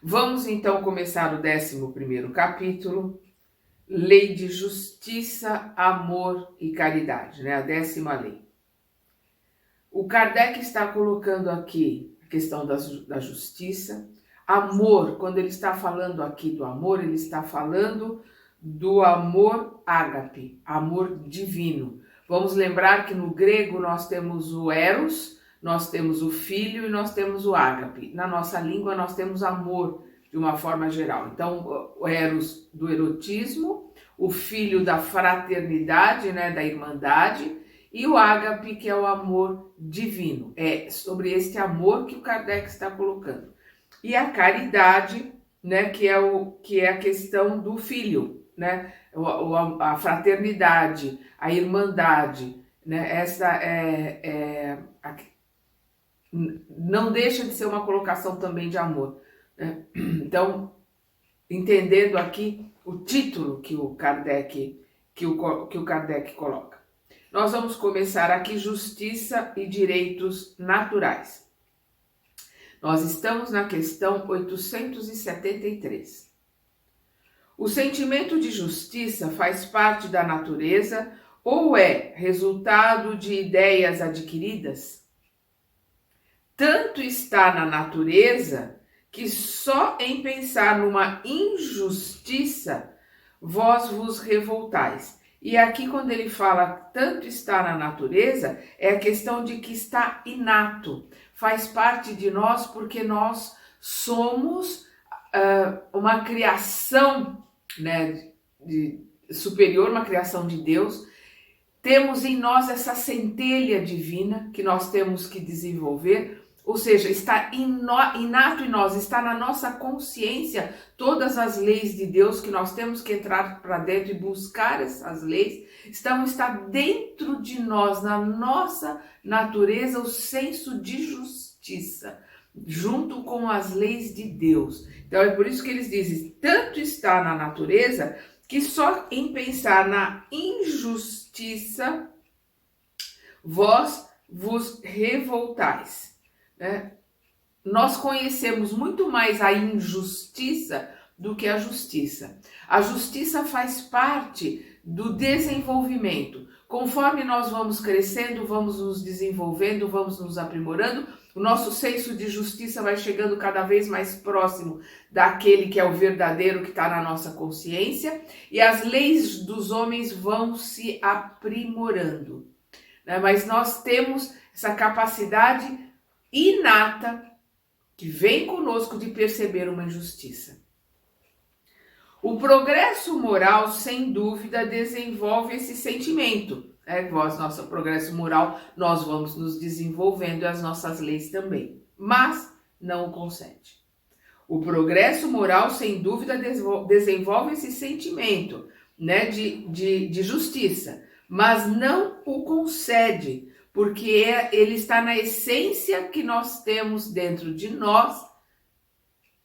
Vamos então começar o 11º capítulo, Lei de Justiça, Amor e Caridade, né? A 10ª lei. O Kardec está colocando aqui a questão da justiça. Amor, quando ele está falando aqui do amor, ele está falando do amor ágape, amor divino. Vamos lembrar que no grego nós temos o eros, nós temos o filho e nós temos o ágape. Na nossa língua nós temos amor de uma forma geral. Então, o eros do erotismo, o filho da fraternidade, né, da irmandade, e o ágape, que é o amor divino. É sobre este amor que o Kardec está colocando. E a caridade, né, que é a questão do filho, né, a fraternidade, a irmandade, né, essa não deixa de ser uma colocação também de amor, né? Então, entendendo aqui o título que o Kardec coloca. Nós vamos começar aqui justiça e direitos naturais. Nós estamos na questão 873. O sentimento de justiça faz parte da natureza ou é resultado de ideias adquiridas? Tanto está na natureza que só em pensar numa injustiça vós vos revoltais. E aqui, quando ele fala tanto está na natureza, é a questão de que está inato, faz parte de nós, porque nós somos uma criação, né, superior, uma criação de Deus. Temos em nós essa centelha divina que nós temos que desenvolver. Ou seja, está inato em nós, está na nossa consciência todas as leis de Deus que nós temos que entrar para dentro e buscar essas leis. Está dentro de nós, na nossa natureza, o senso de justiça, junto com as leis de Deus. Então é por isso que eles dizem, tanto está na natureza que só em pensar na injustiça vós vos revoltais. Né? Nós conhecemos muito mais a injustiça do que a justiça. A justiça faz parte do desenvolvimento. Conforme nós vamos crescendo, vamos nos desenvolvendo, vamos nos aprimorando, o nosso senso de justiça vai chegando cada vez mais próximo daquele que é o verdadeiro, que está na nossa consciência, e as leis dos homens vão se aprimorando. Né? Mas nós temos essa capacidade inata que vem conosco de perceber uma injustiça. O progresso moral, sem dúvida, desenvolve esse sentimento. Nosso progresso moral, nós vamos nos desenvolvendo e as nossas leis também, mas não o concede. O progresso moral, sem dúvida, desenvolve esse sentimento, né, de justiça, mas não o concede, porque ele está na essência que nós temos dentro de nós,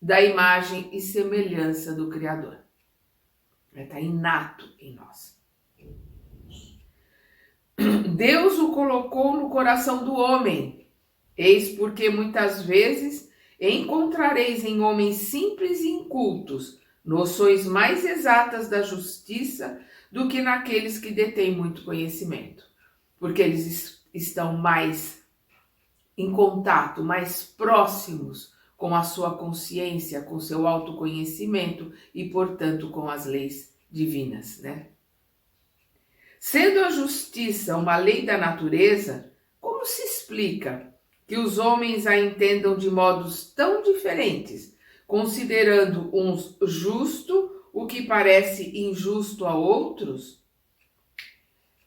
da imagem e semelhança do Criador. Está inato em nós. Deus o colocou no coração do homem. Eis porque muitas vezes encontrareis em homens simples e incultos noções mais exatas da justiça do que naqueles que detêm muito conhecimento. Porque eles estão mais em contato, mais próximos com a sua consciência, com seu autoconhecimento e, portanto, com as leis divinas, né? Sendo a justiça uma lei da natureza, como se explica que os homens a entendam de modos tão diferentes, considerando uns justo o que parece injusto a outros?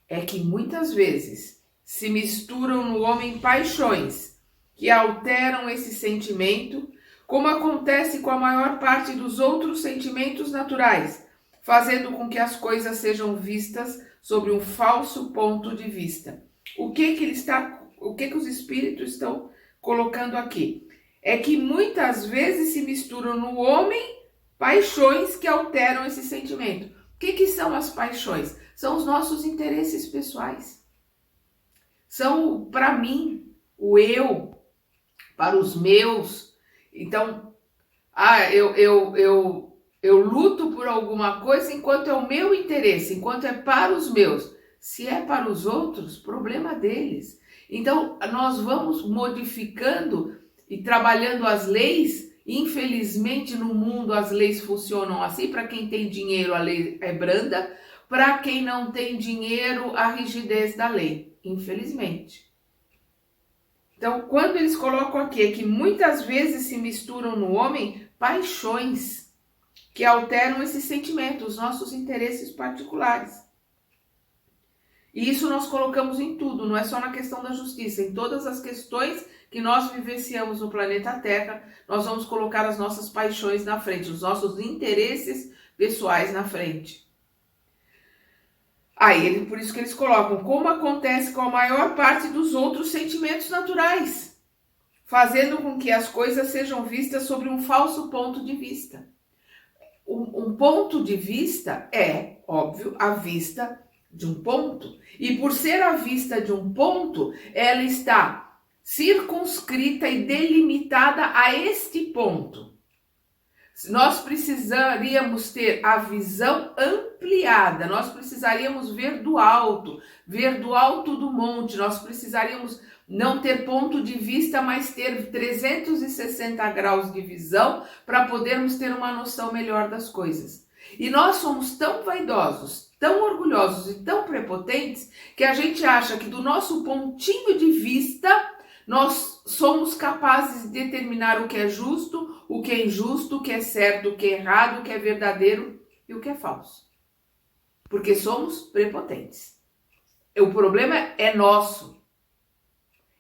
É que muitas vezes se misturam no homem paixões que alteram esse sentimento, como acontece com a maior parte dos outros sentimentos naturais, fazendo com que as coisas sejam vistas sobre um falso ponto de vista. O que os espíritos estão colocando aqui? É que muitas vezes se misturam no homem paixões que alteram esse sentimento. O que são as paixões? São os nossos interesses pessoais. São, para mim, o eu, para os meus. Então, eu luto por alguma coisa enquanto é o meu interesse, enquanto é para os meus. Se é para os outros, problema deles. Então, nós vamos modificando e trabalhando as leis. Infelizmente, no mundo, as leis funcionam assim. Para quem tem dinheiro, a lei é branda. Para quem não tem dinheiro, a rigidez da lei. Infelizmente. Então, quando eles colocam aqui é que muitas vezes se misturam no homem paixões que alteram esse sentimento, os nossos interesses particulares. E isso nós colocamos em tudo, não é só na questão da justiça, em todas as questões que nós vivenciamos no planeta Terra, nós vamos colocar as nossas paixões na frente, os nossos interesses pessoais na frente. Aí, por isso que eles colocam, como acontece com a maior parte dos outros sentimentos naturais, fazendo com que as coisas sejam vistas sobre um falso ponto de vista. Um ponto de vista é, óbvio, a vista de um ponto. E por ser a vista de um ponto, ela está circunscrita e delimitada a este ponto. Nós precisaríamos ter a visão ampliada, nós precisaríamos ver do alto do monte, nós precisaríamos não ter ponto de vista, mas ter 360 graus de visão para podermos ter uma noção melhor das coisas. E nós somos tão vaidosos, tão orgulhosos e tão prepotentes que a gente acha que do nosso pontinho de vista nós somos capazes de determinar o que é justo, o que é injusto, o que é certo, o que é errado, o que é verdadeiro e o que é falso. Porque somos prepotentes. O problema é nosso.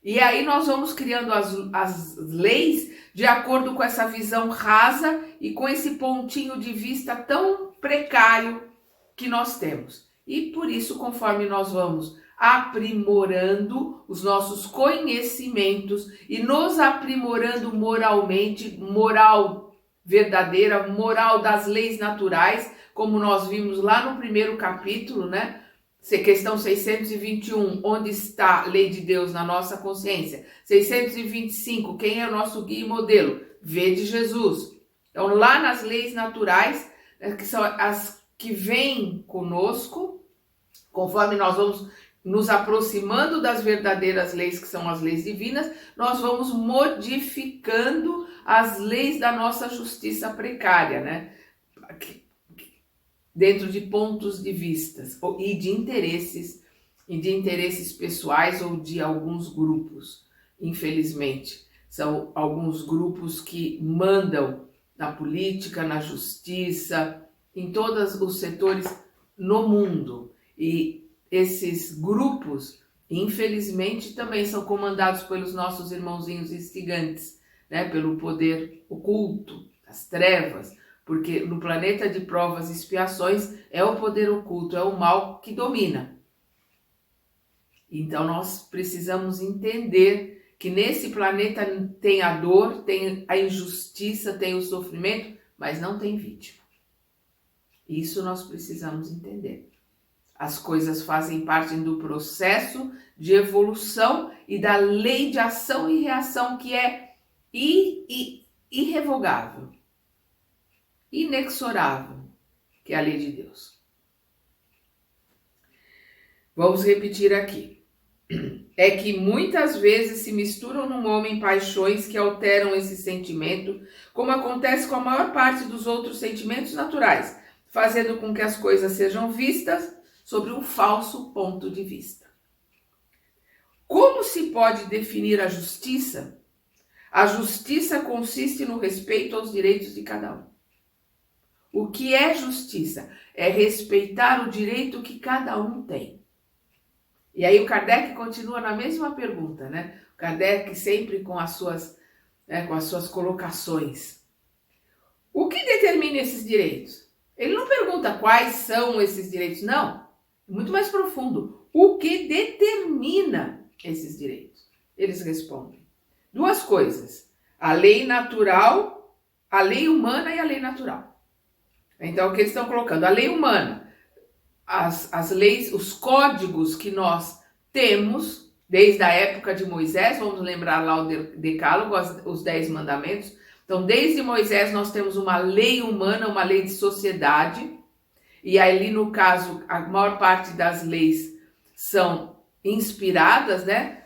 E aí nós vamos criando as leis de acordo com essa visão rasa e com esse pontinho de vista tão precário que nós temos. E por isso, conforme nós vamos aprimorando os nossos conhecimentos e nos aprimorando moralmente, moral verdadeira, moral das leis naturais, como nós vimos lá no primeiro capítulo, né? Questão 621, onde está a lei de Deus na nossa consciência? 625, quem é o nosso guia e modelo? Vede Jesus. Então, lá nas leis naturais, que são as que vêm conosco, conforme nós vamos nos aproximando das verdadeiras leis, que são as leis divinas, nós vamos modificando as leis da nossa justiça precária, né? Dentro de pontos de vistas e de interesses pessoais ou de alguns grupos, infelizmente. São alguns grupos que mandam na política, na justiça, em todos os setores no mundo. E esses grupos, infelizmente, também são comandados pelos nossos irmãozinhos instigantes, né? Pelo poder oculto, as trevas, porque no planeta de provas e expiações é o poder oculto, é o mal que domina. Então nós precisamos entender que nesse planeta tem a dor, tem a injustiça, tem o sofrimento, mas não tem vítima. Isso nós precisamos entender. As coisas fazem parte do processo de evolução e da lei de ação e reação que é irrevogável, inexorável, que é a lei de Deus. Vamos repetir aqui. É que muitas vezes se misturam no homem paixões que alteram esse sentimento, como acontece com a maior parte dos outros sentimentos naturais, fazendo com que as coisas sejam vistas sobre um falso ponto de vista. Como se pode definir a justiça? A justiça consiste no respeito aos direitos de cada um. O que é justiça? É respeitar o direito que cada um tem. E aí o Kardec continua na mesma pergunta, né? O Kardec sempre com as suas colocações. O que determina esses direitos? Ele não pergunta quais são esses direitos, não. Muito mais profundo. O que determina esses direitos? Eles respondem. Duas coisas. A lei natural, a lei humana e a lei natural. Então, o que eles estão colocando? A lei humana, as leis, os códigos que nós temos desde a época de Moisés, vamos lembrar lá o Decálogo, os 10 mandamentos, Então, desde Moisés nós temos uma lei humana, uma lei de sociedade, e ali no caso a maior parte das leis são inspiradas, né?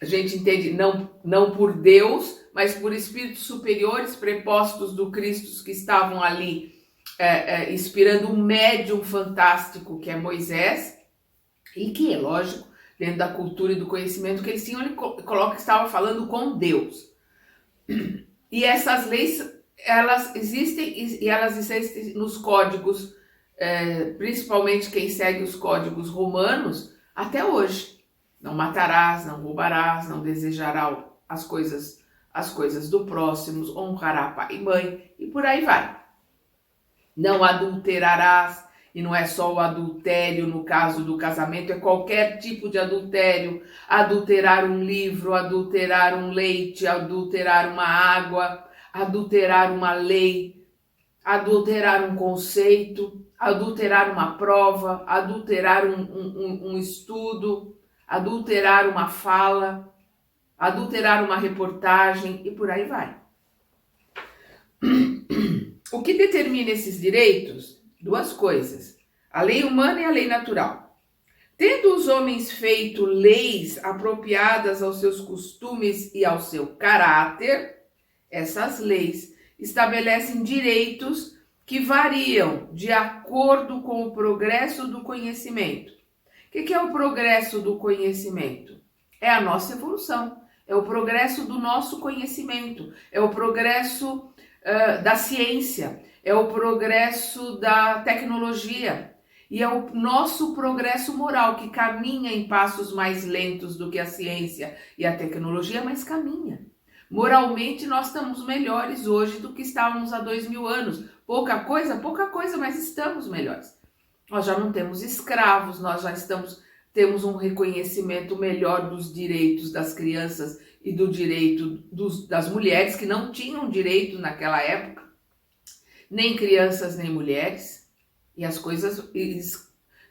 A gente entende não por Deus, mas por espíritos superiores prepostos do Cristo que estavam ali inspirando um médium fantástico que é Moisés, e que é lógico, dentro da cultura e do conhecimento que eles tinham, ele coloca que estava falando com Deus. E essas leis, elas existem nos códigos, principalmente quem segue os códigos romanos, até hoje. Não matarás, não roubarás, não desejarás as coisas do próximo, honrará pai e mãe, e por aí vai. Não adulterarás, e não é só o adultério no caso do casamento, é qualquer tipo de adultério. Adulterar um livro, adulterar um leite, adulterar uma água, adulterar uma lei, adulterar um conceito, adulterar uma prova, adulterar um estudo, adulterar uma fala, adulterar uma reportagem e por aí vai. O que determina esses direitos? Duas coisas: a lei humana e a lei natural. Tendo os homens feito leis apropriadas aos seus costumes e ao seu caráter, essas leis estabelecem direitos que variam de acordo com o progresso do conhecimento. O que é o progresso do conhecimento? É a nossa evolução, é o progresso do nosso conhecimento, é o progresso da ciência, é o progresso da tecnologia e é o nosso progresso moral, que caminha em passos mais lentos do que a ciência e a tecnologia, mas caminha. Moralmente nós estamos melhores hoje do que estávamos há 2000 anos. Pouca coisa, mas estamos melhores. Nós já não temos escravos, nós já temos um reconhecimento melhor dos direitos das crianças e do direito das mulheres, que não tinham direito naquela época, nem crianças nem mulheres, e as coisas,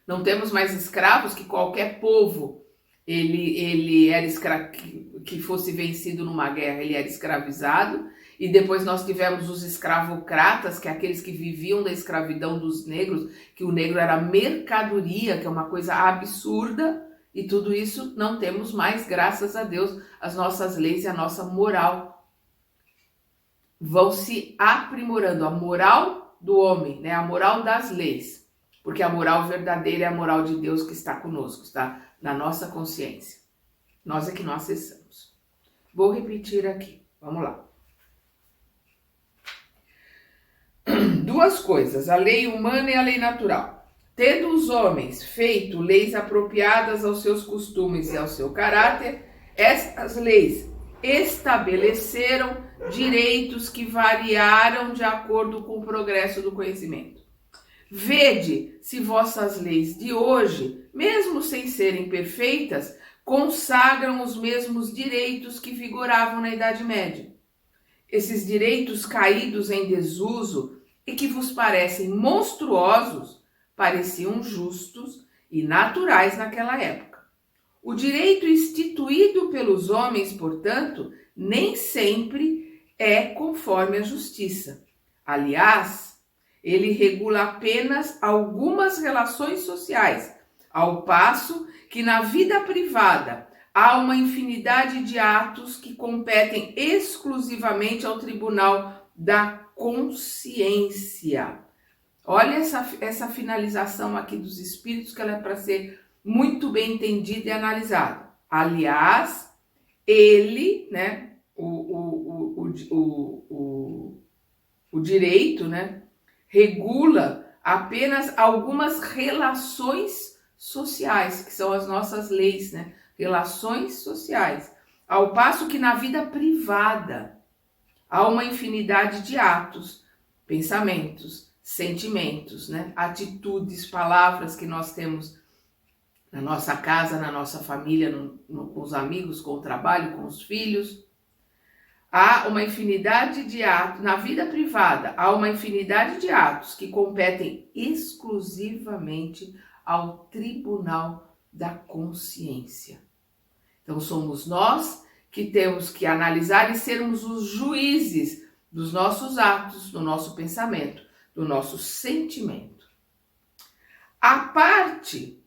não temos mais escravos, que qualquer povo, ele era que fosse vencido numa guerra, ele era escravizado, e depois nós tivemos os escravocratas, que é aqueles que viviam da escravidão dos negros, que o negro era mercadoria, que é uma coisa absurda, e tudo isso não temos mais, graças a Deus. As nossas leis e a nossa moral vão se aprimorando. A moral do homem, né? A moral das leis. Porque a moral verdadeira é a moral de Deus que está conosco, está na nossa consciência. Nós é que não acessamos. Vou repetir aqui. Vamos lá. Duas coisas, a lei humana e a lei natural. Tendo os homens feito leis apropriadas aos seus costumes e ao seu caráter, estas leis estabeleceram direitos que variaram de acordo com o progresso do conhecimento. Vede se vossas leis de hoje, mesmo sem serem perfeitas, consagram os mesmos direitos que vigoravam na Idade Média. Esses direitos caídos em desuso e que vos parecem monstruosos, pareciam justos e naturais naquela época. O direito instituído pelos homens, portanto, nem sempre é conforme a justiça. Aliás, ele regula apenas algumas relações sociais, ao passo que na vida privada há uma infinidade de atos que competem exclusivamente ao tribunal da consciência. Olha essa finalização aqui dos espíritos, que ela é para ser muito bem entendida e analisada. Aliás, ele, né, o direito, né, regula apenas algumas relações sociais, que são as nossas leis, né, relações sociais, ao passo que na vida privada há uma infinidade de atos, pensamentos, sentimentos, né? Atitudes, palavras que nós temos na nossa casa, na nossa família, com os amigos, com o trabalho, com os filhos. Há uma infinidade de atos, na vida privada, há uma infinidade de atos que competem exclusivamente ao tribunal da consciência. Então somos nós que temos que analisar e sermos os juízes dos nossos atos, do nosso pensamento, do nosso sentimento. A parte,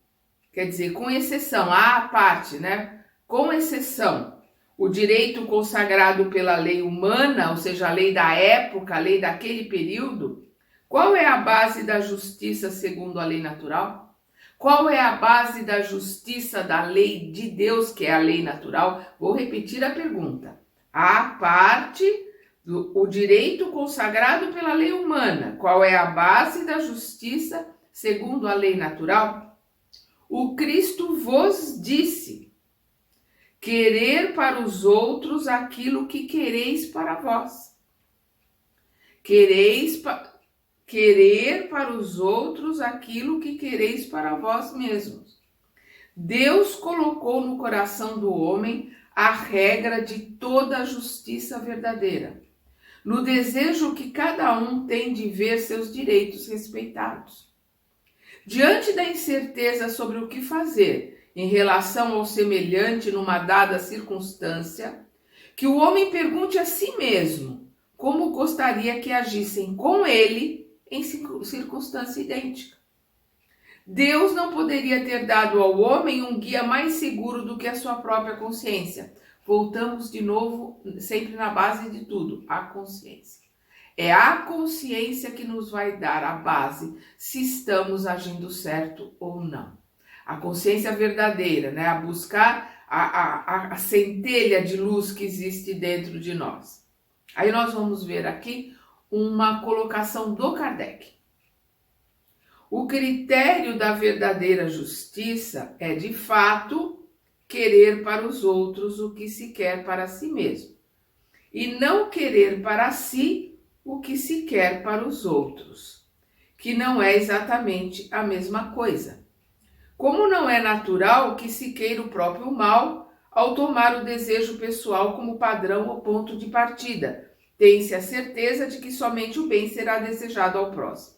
quer dizer, com exceção, a parte, né? Com exceção, o direito consagrado pela lei humana, ou seja, a lei da época, a lei daquele período, qual é a base da justiça segundo a lei natural? Qual é a base da justiça da lei de Deus, que é a lei natural? Vou repetir a pergunta. A parte o direito consagrado pela lei humana. Qual é a base da justiça segundo a lei natural? O Cristo vos disse: querer para os outros aquilo que quereis para vós. Querer para os outros aquilo que quereis para vós mesmos. Deus colocou no coração do homem a regra de toda a justiça verdadeira, no desejo que cada um tem de ver seus direitos respeitados. Diante da incerteza sobre o que fazer em relação ao semelhante numa dada circunstância, que o homem pergunte a si mesmo como gostaria que agissem com ele em circunstância idêntica. Deus não poderia ter dado ao homem um guia mais seguro do que a sua própria consciência. Voltamos de novo, sempre na base de tudo, a consciência. É a consciência que nos vai dar a base se estamos agindo certo ou não. A consciência verdadeira, né? A buscar a centelha de luz que existe dentro de nós. Aí nós vamos ver aqui uma colocação do Kardec. O critério da verdadeira justiça é, de fato, querer para os outros o que se quer para si mesmo, e não querer para si o que se quer para os outros, que não é exatamente a mesma coisa. Como não é natural que se queira o próprio mal ao tomar o desejo pessoal como padrão ou ponto de partida, tem-se a certeza de que somente o bem será desejado ao próximo.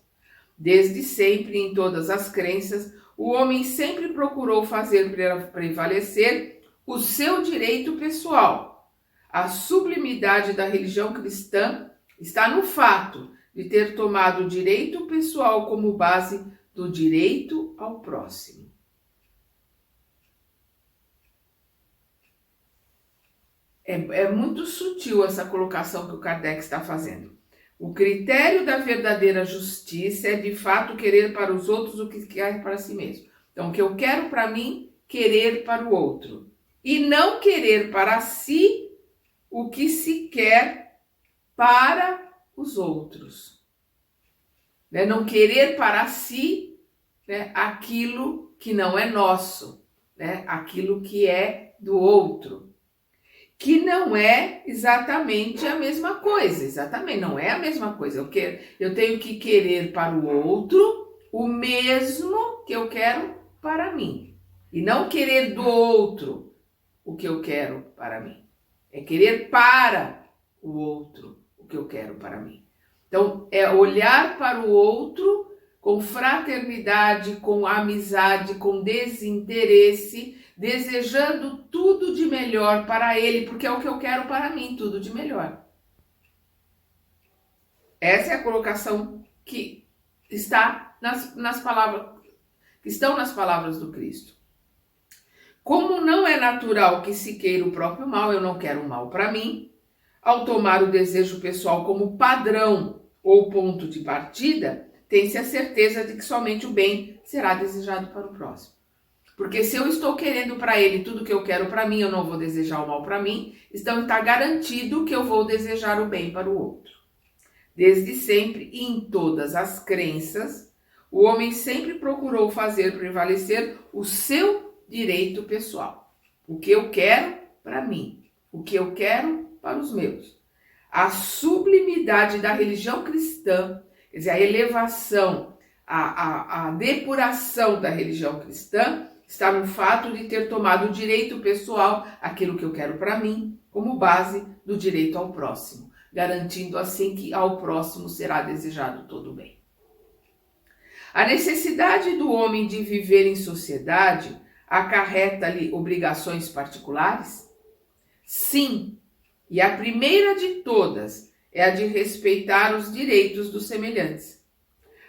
Desde sempre, em todas as crenças, o homem sempre procurou fazer prevalecer o seu direito pessoal. A sublimidade da religião cristã está no fato de ter tomado o direito pessoal como base do direito ao próximo. É muito sutil essa colocação que o Kardec está fazendo. O critério da verdadeira justiça é, de fato, querer para os outros o que quer para si mesmo. Então, o que eu quero para mim, querer para o outro. E não querer para si o que se quer para os outros. Né? Não querer para si, né, aquilo que não é nosso, né? Aquilo que é do outro. Que não é exatamente a mesma coisa. Exatamente, não é a mesma coisa. Eu tenho que querer para o outro o mesmo que eu quero para mim. E não querer do outro o que eu quero para mim. É querer para o outro o que eu quero para mim. Então, é olhar para o outro com fraternidade, com amizade, com desinteresse, desejando tudo de melhor para ele, porque é o que eu quero para mim, tudo de melhor. Essa é a colocação que está nas palavras, que estão nas palavras do Cristo. Como não é natural que se queira o próprio mal, eu não quero o mal para mim, ao tomar o desejo pessoal como padrão ou ponto de partida, tem-se a certeza de que somente o bem será desejado para o próximo. Porque se eu estou querendo para ele tudo que eu quero para mim, eu não vou desejar o mal para mim, então está garantido que eu vou desejar o bem para o outro. Desde sempre e em todas as crenças, o homem sempre procurou fazer prevalecer o seu direito pessoal. O que eu quero para mim, o que eu quero para os meus. A sublimidade da religião cristã, quer dizer, a elevação, a depuração da religião cristã, está no fato de ter tomado o direito pessoal, aquilo que eu quero para mim, como base do direito ao próximo, garantindo assim que ao próximo será desejado todo o bem. A necessidade do homem de viver em sociedade acarreta-lhe obrigações particulares? Sim, e a primeira de todas é a de respeitar os direitos dos semelhantes.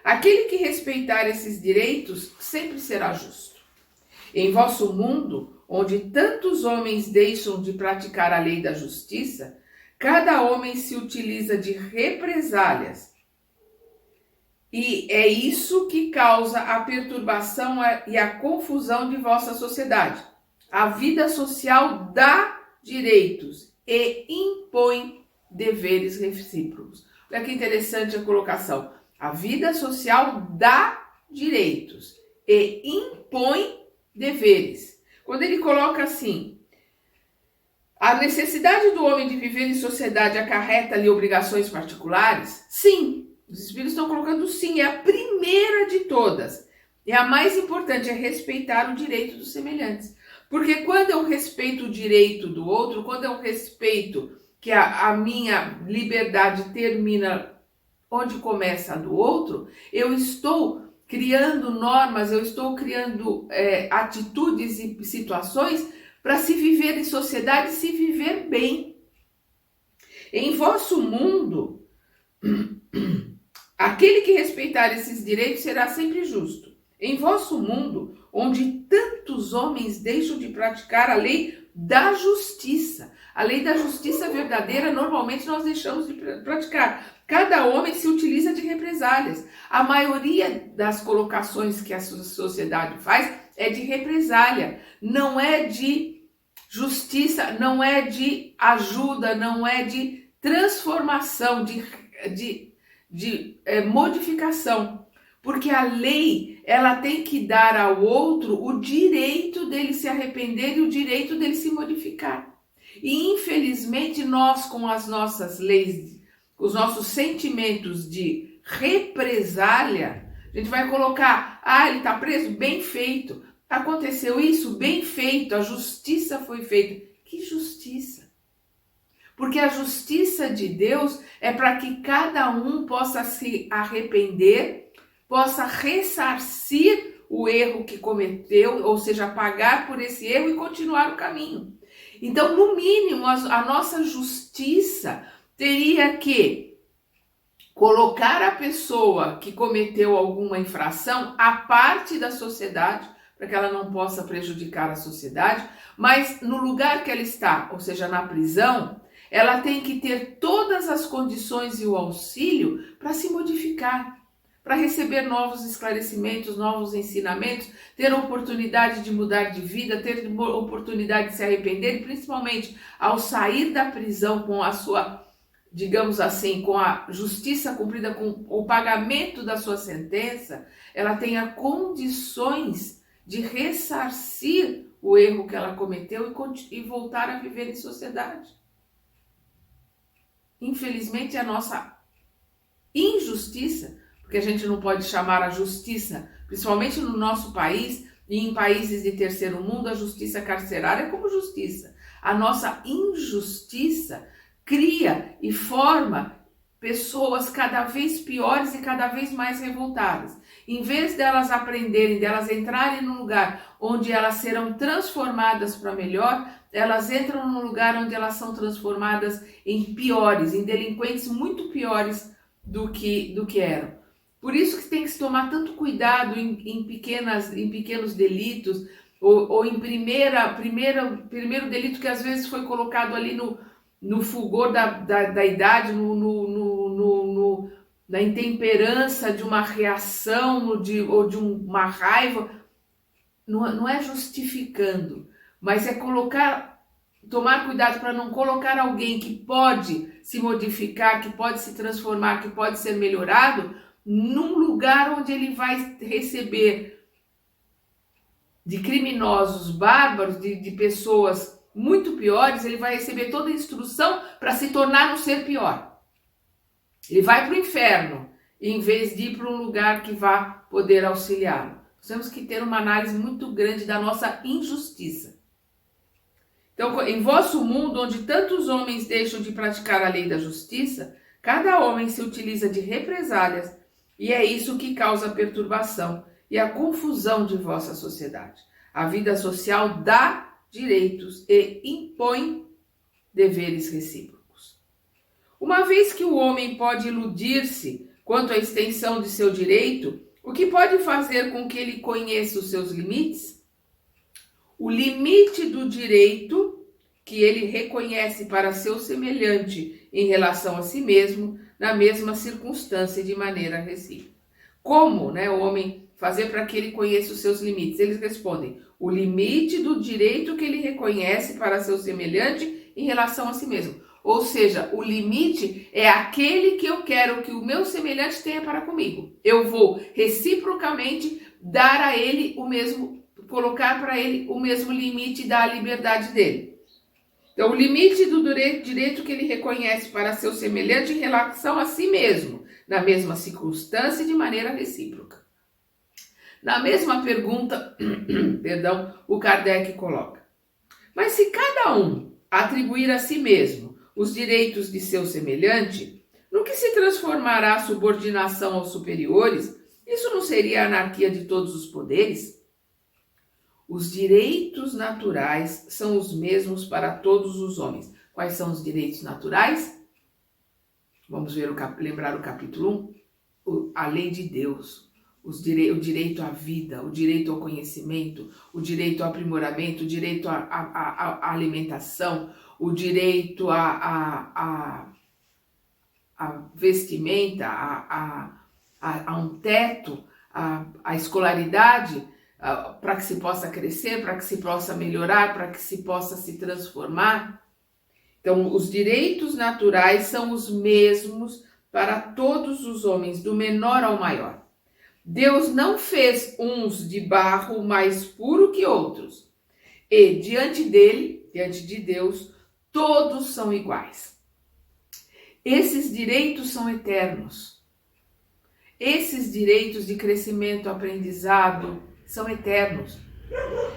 Aquele que respeitar esses direitos sempre será justo. Em vosso mundo, onde tantos homens deixam de praticar a lei da justiça, cada homem se utiliza de represálias. E é isso que causa a perturbação e a confusão de vossa sociedade. A vida social dá direitos e impõe deveres recíprocos. Olha que interessante a colocação. A vida social dá direitos e impõe deveres. Quando ele coloca assim, a necessidade do homem de viver em sociedade acarreta-lhe obrigações particulares? Sim, os espíritos estão colocando sim, é a primeira de todas. É a mais importante, é respeitar o direito dos semelhantes. Porque quando eu respeito o direito do outro, quando eu respeito que a minha liberdade termina onde começa a do outro, eu estou criando normas, eu estou criando atitudes e situações para se viver em sociedade e se viver bem. Em vosso mundo, aquele que respeitar esses direitos será sempre justo. Em vosso mundo, onde tantos homens deixam de praticar a lei da justiça. A lei da justiça verdadeira, normalmente nós deixamos de praticar. Cada homem se utiliza de represálias. A maioria das colocações que a sociedade faz é de represália. Não é de justiça, não é de ajuda, não é de transformação, de modificação. Porque a lei, ela tem que dar ao outro o direito dele se arrepender e o direito dele se modificar. E infelizmente nós, com as nossas leis, os nossos sentimentos de represália, a gente vai colocar, ele está preso, bem feito. Aconteceu isso, bem feito, a justiça foi feita. Que justiça? Porque a justiça de Deus é para que cada um possa se arrepender, possa ressarcir o erro que cometeu, ou seja, pagar por esse erro e continuar o caminho. Então, no mínimo, a nossa justiça teria que colocar a pessoa que cometeu alguma infração à parte da sociedade, para que ela não possa prejudicar a sociedade, mas no lugar que ela está, ou seja, na prisão, ela tem que ter todas as condições e o auxílio para se modificar, para receber novos esclarecimentos, novos ensinamentos, ter oportunidade de mudar de vida, ter oportunidade de se arrepender e principalmente ao sair da prisão com a sua, digamos assim, com a justiça cumprida, com o pagamento da sua sentença, ela tenha condições de ressarcir o erro que ela cometeu e voltar a viver em sociedade. Infelizmente, a nossa injustiça, porque a gente não pode chamar a justiça, principalmente no nosso país e em países de terceiro mundo, a justiça carcerária como justiça. A nossa injustiça cria e forma pessoas cada vez piores e cada vez mais revoltadas. Em vez delas aprenderem, delas entrarem num lugar onde elas serão transformadas para melhor, elas entram num lugar onde elas são transformadas em piores, em delinquentes muito piores do que eram. Por isso que tem que se tomar tanto cuidado em pequenos delitos, ou em primeiro delito que às vezes foi colocado ali no fulgor da idade, na intemperança de uma reação ou de uma raiva. Não é justificando, mas é tomar cuidado para não colocar alguém que pode se modificar, que pode se transformar, que pode ser melhorado, num lugar onde ele vai receber de criminosos bárbaros, de pessoas muito piores, ele vai receber toda a instrução para se tornar um ser pior. Ele vai para o inferno, em vez de ir para um lugar que vá poder auxiliá-lo. Nós temos que ter uma análise muito grande da nossa injustiça. Então, em vosso mundo, onde tantos homens deixam de praticar a lei da justiça, cada homem se utiliza de represálias, e é isso que causa a perturbação e a confusão de vossa sociedade. A vida social dá direitos e impõe deveres recíprocos. Uma vez que o homem pode iludir-se quanto à extensão de seu direito, o que pode fazer com que ele conheça os seus limites? O limite do direito que ele reconhece para seu semelhante em relação a si mesmo, na mesma circunstância e de maneira recíproca. Como, o homem fazer para que ele conheça os seus limites? Eles respondem: o limite do direito que ele reconhece para seu semelhante em relação a si mesmo. Ou seja, o limite é aquele que eu quero que o meu semelhante tenha para comigo. Eu vou reciprocamente dar a ele o mesmo, colocar para ele o mesmo limite da liberdade dele. Então, o limite do direito que ele reconhece para seu semelhante em relação a si mesmo, na mesma circunstância e de maneira recíproca. Na mesma pergunta, o Kardec coloca: mas se cada um atribuir a si mesmo os direitos de seu semelhante, no que se transformará a subordinação aos superiores, isso não seria a anarquia de todos os poderes? Os direitos naturais são os mesmos para todos os homens. Quais são os direitos naturais? Vamos lembrar o capítulo 1? A lei de Deus, o direito à vida, o direito ao conhecimento, o direito ao aprimoramento, o direito à alimentação, o direito à vestimenta, a um teto, a escolaridade, para que se possa crescer, para que se possa melhorar, para que se possa se transformar. Então, os direitos naturais são os mesmos para todos os homens, do menor ao maior. Deus não fez uns de barro mais puro que outros. E diante de Deus, todos são iguais. Esses direitos são eternos. Esses direitos de crescimento, aprendizado, são eternos.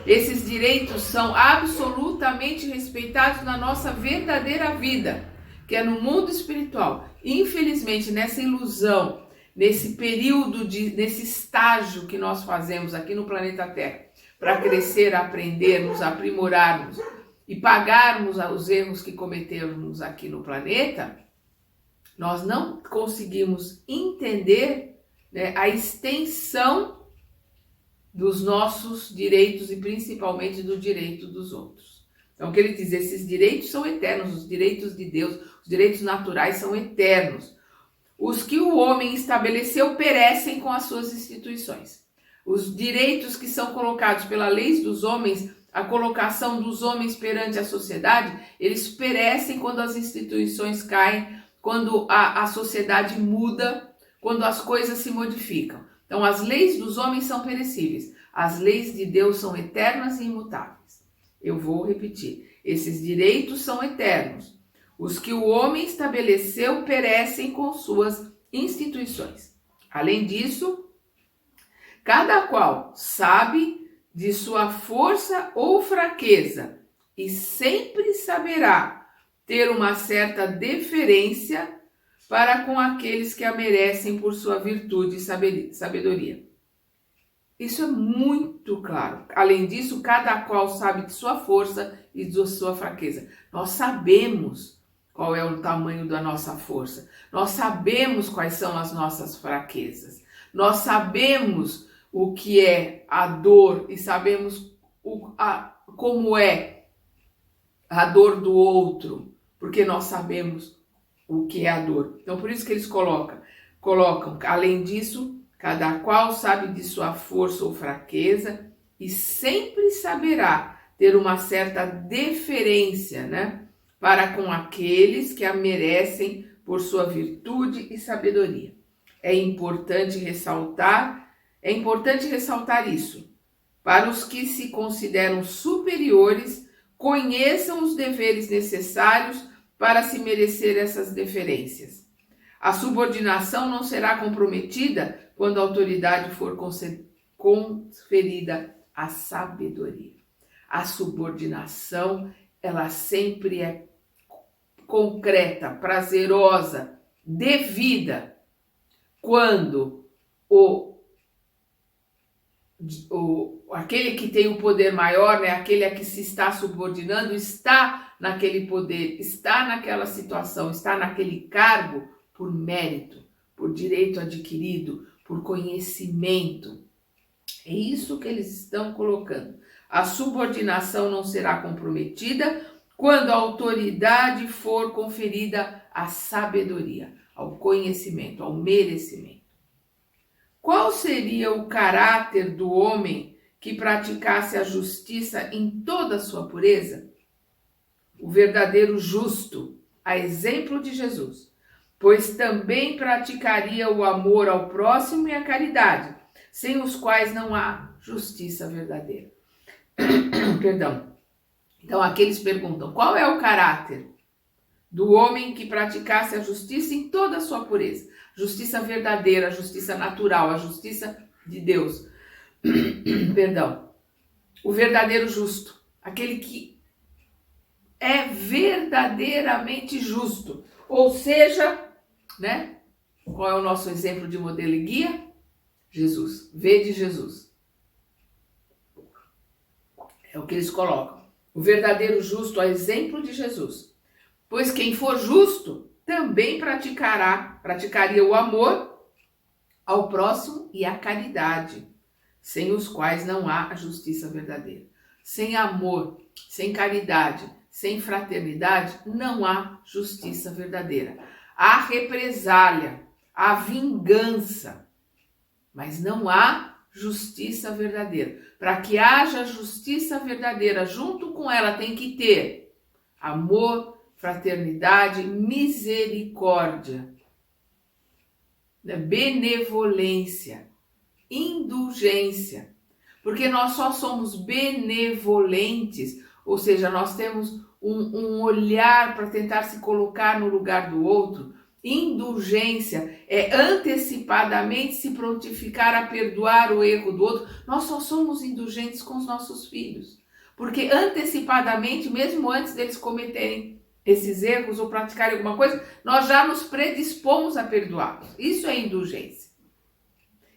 Esses direitos são absolutamente respeitados na nossa verdadeira vida, que é no mundo espiritual. Infelizmente, nessa ilusão, nesse período, nesse estágio que nós fazemos aqui no planeta Terra, para crescer, aprendermos, aprimorarmos e pagarmos os erros que cometemos aqui no planeta, nós não conseguimos entender a extensão dos nossos direitos e principalmente do direito dos outros. Então, o que ele diz, esses direitos são eternos, os direitos de Deus, os direitos naturais são eternos. Os que o homem estabeleceu perecem com as suas instituições. Os direitos que são colocados pela lei dos homens, a colocação dos homens perante a sociedade, eles perecem quando as instituições caem, quando a sociedade muda, quando as coisas se modificam. Então, as leis dos homens são perecíveis, as leis de Deus são eternas e imutáveis. Eu vou repetir, esses direitos são eternos. Os que o homem estabeleceu perecem com suas instituições. Além disso, cada qual sabe de sua força ou fraqueza e sempre saberá ter uma certa deferência para com aqueles que a merecem por sua virtude e sabedoria. Isso é muito claro. Além disso, cada qual sabe de sua força e de sua fraqueza. Nós sabemos qual é o tamanho da nossa força. Nós sabemos quais são as nossas fraquezas. Nós sabemos o que é a dor e sabemos como é a dor do outro, porque nós sabemos o que é a dor. Então, por isso que eles colocam, além disso, cada qual sabe de sua força ou fraqueza e sempre saberá ter uma certa deferência, para com aqueles que a merecem por sua virtude e sabedoria. É importante ressaltar isso. Para os que se consideram superiores, conheçam os deveres necessários para se merecer essas deferências. A subordinação não será comprometida quando a autoridade for conferida à sabedoria. A subordinação, ela sempre é concreta, prazerosa, devida, quando o aquele que tem o poder maior, né, aquele a que se está subordinando, está naquele poder, está naquela situação, está naquele cargo por mérito, por direito adquirido, por conhecimento. É isso que eles estão colocando. A subordinação não será comprometida quando a autoridade for conferida à sabedoria, ao conhecimento, ao merecimento. Qual seria o caráter do homem que praticasse a justiça em toda a sua pureza? O verdadeiro justo, a exemplo de Jesus, pois também praticaria o amor ao próximo e a caridade, sem os quais não há justiça verdadeira. Perdão. Então aqui eles perguntam, qual é o caráter do homem que praticasse a justiça em toda a sua pureza? Justiça verdadeira, a justiça natural, a justiça de Deus. Perdão. O verdadeiro justo, aquele que é verdadeiramente justo. Ou seja, né? Qual é o nosso exemplo de modelo e guia? Jesus. Vede Jesus. É o que eles colocam. O verdadeiro justo, a exemplo de Jesus. Pois quem for justo também praticaria o amor ao próximo e a caridade, sem os quais não há a justiça verdadeira. Sem amor, sem caridade, sem fraternidade, não há justiça verdadeira. Há represália, há vingança, mas não há justiça verdadeira. Para que haja justiça verdadeira, junto com ela tem que ter amor, fraternidade, misericórdia, benevolência, indulgência, porque nós só somos benevolentes, ou seja, nós temos um olhar para tentar se colocar no lugar do outro. Indulgência é antecipadamente se prontificar a perdoar o erro do outro. Nós só somos indulgentes com os nossos filhos, porque antecipadamente, mesmo antes deles cometerem esses erros ou praticarem alguma coisa, nós já nos predispomos a perdoá-los. Isso é indulgência.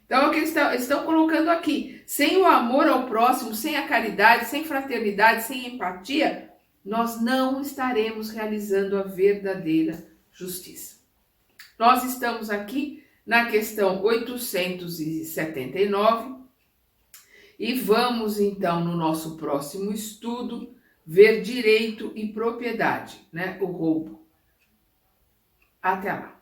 Então é o que eles estão colocando aqui. Sem o amor ao próximo, sem a caridade, sem fraternidade, sem empatia, nós não estaremos realizando a verdadeira justiça. Nós estamos aqui na questão 879 e vamos então no nosso próximo estudo ver direito e propriedade, né? O roubo. Até lá.